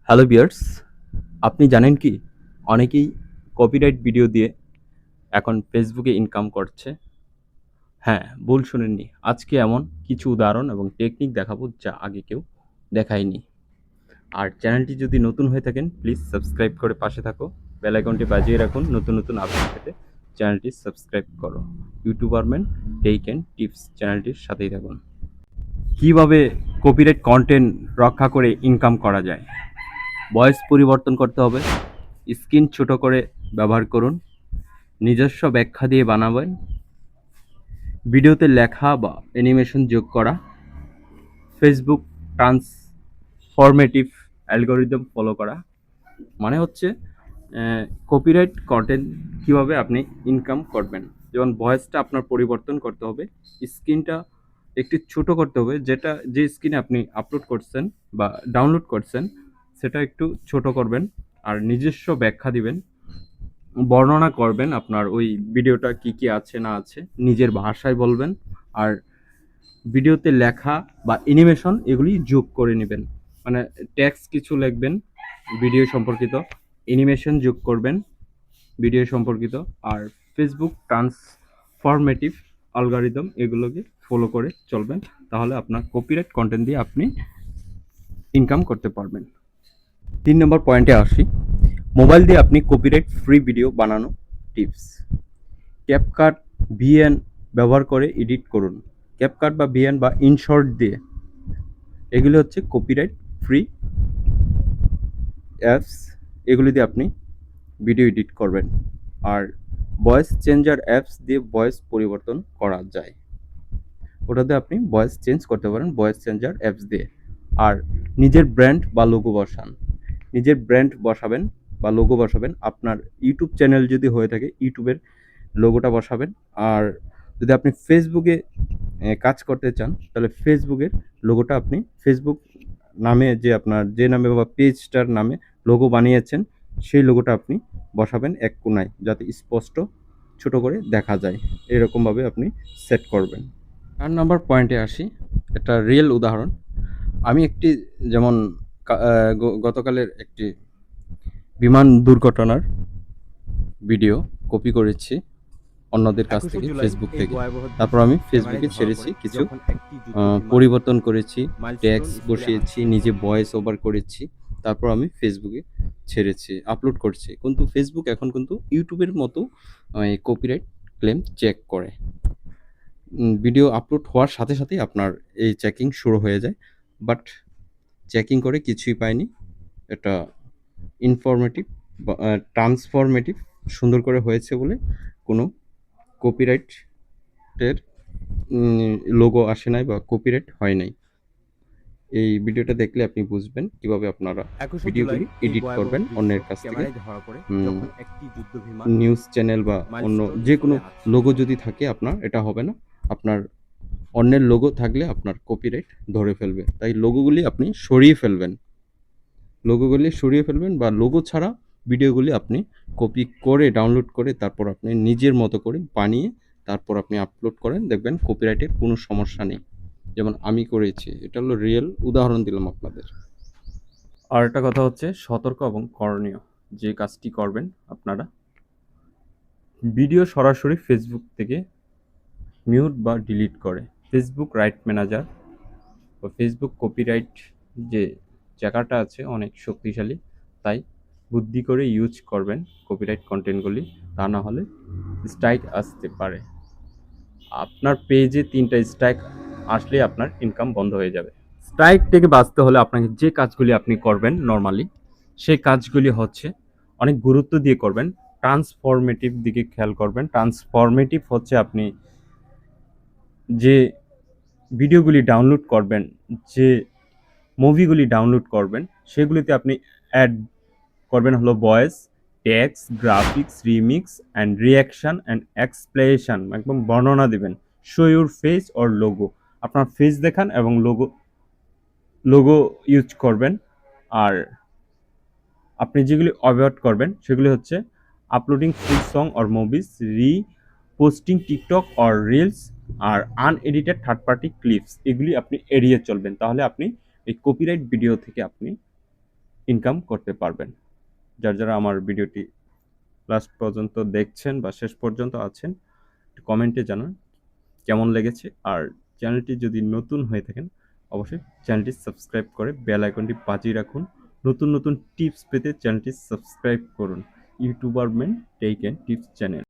Hello viewers, আপনি জানেন কি অনেকেই কপিরাইট ভিডিও দিয়ে এখন ফেসবুকে ইনকাম করছে। হ্যাঁ, ভুল শুনেননি। আজকে এমন কিছু উদাহরণ এবং টেকনিক দেখাবো যা আগে কেউ দেখায়নি। আর চ্যানেলটি যদি নতুন হয়ে থাকেন প্লিজ সাবস্ক্রাইব করে পাশে থাকো, বেল আইকনটি বাজিয়ে রাখুন নতুন নতুন আপডেট পেতে। চ্যানেলটি সাবস্ক্রাইব করো। ইউটিউবারম্যান টেক অ্যান্ড টিপস চ্যানেলটির সাথেই থাকুন। কিভাবে কপিরাইট কন্টেন্ট রক্ষা করে ইনকাম করা যায়? ভয়েস পরিবর্তন করতে হবে, স্ক্রিন ছোট করে ব্যবহার করুন, নিজস্ব ব্যাখ্যা দিয়ে বানাবেন, ভিডিওতে লেখা বা অ্যানিমেশন যোগ করা, ফেসবুক ট্রান্সফরমেটিভ অ্যালগরিদম ফলো করা। মানে হচ্ছে কপিরাইট কন্টেন্ট কীভাবে আপনি ইনকাম করবেন। যেমন ভয়েসটা আপনার পরিবর্তন করতে হবে, স্ক্রিনটা একটু ছোট করতে হবে, যেটা যে স্ক্রিনে আপনি আপলোড করছেন বা ডাউনলোড করছেন সেটা একটু ছোট করবেন, আর নিজস্ব ব্যাখ্যা দিবেন, বর্ণনা করবেন আপনার ওই ভিডিওটা কি কি আছে না আছে নিজের ভাষায় বলবেন, আর ভিডিওতে লেখা বা অ্যানিমেশন এগুলি যোগ করে নেবেন। মানে টেক্সট কিছু লিখবেন ভিডিও সম্পর্কিত, অ্যানিমেশন যোগ করবেন ভিডিও সম্পর্কিত, আর ফেসবুক ট্রান্সফরমেটিভ অ্যালগরিদম এগুলোকে ফলো করে চলবেন। তাহলে আপনার কপিরাইট কন্টেন্ট দিয়ে আপনি ইনকাম করতে পারবেন। 3 নম্বর পয়েন্টে আসি, মোবাইল দিয়ে আপনি কপিরাইট ফ্রি ভিডিও বানানো টিপস। ক্যাপকাট ভিএন ব্যবহার করে এডিট করুন। ক্যাপকাট বা ভিএন বা ইনশর্ট দিয়ে, এগুলি হচ্ছে কপিরাইট ফ্রি অ্যাপস। এগুলি দিয়ে আপনি ভিডিও এডিট করবেন। আর ভয়েস চেঞ্জার অ্যাপস দিয়ে ভয়েস পরিবর্তন করা যায়, ওটাতে আপনি ভয়েস চেঞ্জ করতে পারেন ভয়েস চেঞ্জার অ্যাপস দিয়ে। আর নিজের ব্র্যান্ড বা লোগো বসান। নিজের ব্র্যান্ড বসাবেন বা লোগো বসাবেন। আপনার ইউটিউব চ্যানেল যদি হয়ে থাকে ইউটিউবের লোগোটা বসাবেন। আর যদি আপনি ফেসবুকে কাজ করতে চান তাহলে ফেসবুকের লোগোটা আপনি ফেসবুক নামে যে আপনার যে নামে বা পেজটার নামে লোগো বানিয়েছেন সেই লোগোটা আপনি বসাবেন এক কোণায়, যাতে স্পষ্ট ছোট করে দেখা যায়। এরকমভাবে আপনি সেট করবেন। 4 নাম্বার পয়েন্টে আসি, একটা রিয়েল উদাহরণ। আমি একটি যেমন গতকালের একটি বিমান দুর্ঘটনার ভিডিও কপি করেছি অন্যদের কাছ থেকে, ফেসবুক থেকে। তারপর আমি ফেসবুকে ছেড়েছি, কিছু পরিবর্তন করেছি, টেক্সট বসিয়েছি, নিজে ভয়েস ওভার করেছি, তারপর আমি ফেসবুকে ছেড়েছি, আপলোড করছি। কিন্তু ফেসবুক এখন কিন্তু ইউটিউবের মতো কপিরাইট ক্লেম চেক করে। ভিডিও আপলোড হওয়ার সাথে সাথেই আপনার এই চেকিং শুরু হয়ে যায়, বাট চেকিং করে কিছুই পাইনি। এটা ইনফরমেটিভ বা ট্রান্সফরমেটিভ সুন্দর করে হয়েছে বলে কোনো কপিরাইটের লোগো আসে নাই বা কপিরাইট হয় নাই। এই ভিডিওটা দেখলে আপনি বুঝবেন কিভাবে আপনারা ২১শে জুলাই ভিডিওগুলি এই এডিট ভয়াবহ করবেন দৃশ্য অন্যের কাছ থেকে। ক্যামেরায় ধরা পড়ে যখন একটি যুদ্ধবিমান নিউজ চ্যানেল বা অন্য মাইলস্টোন যে কোনো চলে আসছে। লোগো যদি থাকে আপনার, এটা হবে না। আপনার অন্যের লোগো থাকলে আপনার কপিরাইট ধরে ফেলবে, তাই লোগোগুলি আপনি সরিয়ে ফেলবেন। লোগোগুলি সরিয়ে ফেলবেন বা লোগো ছাড়া ভিডিওগুলি আপনি কপি করে ডাউনলোড করে তারপর আপনি নিজের মতো করে বানিয়ে তারপর আপনি আপলোড করেন, দেখবেন কপিরাইটের কোনো সমস্যা নেই। যেমন আমি করেছি, এটা হলো রিয়েল উদাহরণ দিলাম আপনাদের। আর একটা কথা হচ্ছে সতর্ক এবং করণীয় যে কাজটি করবেন আপনারা, ভিডিও সরাসরি ফেসবুক থেকে মিউট বা ডিলিট করে ফেসবুক রাইট ম্যানেজার বা ফেসবুক কপিরাইট যে জায়গাটা আছে অনেক শক্তিশালী, তাই বুদ্ধি করে ইউজ করবেন কপিরাইট কন্টেন্টগুলি, তা না হলে স্ট্রাইক আসতে পারে। আপনার পেজে 3টা স্ট্রাইক আসলে আপনার ইনকাম বন্ধ হয়ে যাবে। স্ট্রাইক থেকে বাঁচতে হলে আপনাকে যে কাজগুলি আপনি করবেন নর্মালি, সেই কাজগুলি হচ্ছে অনেক গুরুত্ব দিয়ে করবেন। ট্রান্সফরমেটিভ দিকে খেয়াল করবেন। ট্রান্সফরমেটিভ হচ্ছে আপনি যে ভিডিওগুলি ডাউনলোড করবেন, যে মুভিগুলি ডাউনলোড করবেন, সেগুলিতে আপনি অ্যাড করবেন হলো voice, text, graphics, remix and reaction and explanation, একদম বর্ণনা দিবেন। Show your face or logo, আপনার ফেস দেখান এবং লোগো লোগো ইউজ করবেন। আর আপনি যেগুলি অ্যাভয়েড করবেন সেগুলি হচ্ছে uploading full song or movies, posting TikTok or reels, আর আনএডিটেড থার্ড পার্টি ক্লিপস, এগুলি আপনি এড়িয়ে চলবেন। তাহলে আপনি এই কপিরাইট ভিডিও থেকে আপনি ইনকাম করতে পারবেন। যারা আমার ভিডিওটি লাস্ট পর্যন্ত দেখছেন বা শেষ পর্যন্ত আছেন, কমেন্টে জানান কেমন লেগেছে। আর চ্যানেলটি যদি নতুন হয়ে থাকেন, অবশ্যই চ্যানেলটি সাবস্ক্রাইব করে বেল আইকনটি বাজিয়ে রাখুন। নতুন নতুন টিপস পেতে চ্যানেলটি সাবস্ক্রাইব করুন। YouTuber man tech and tips channel.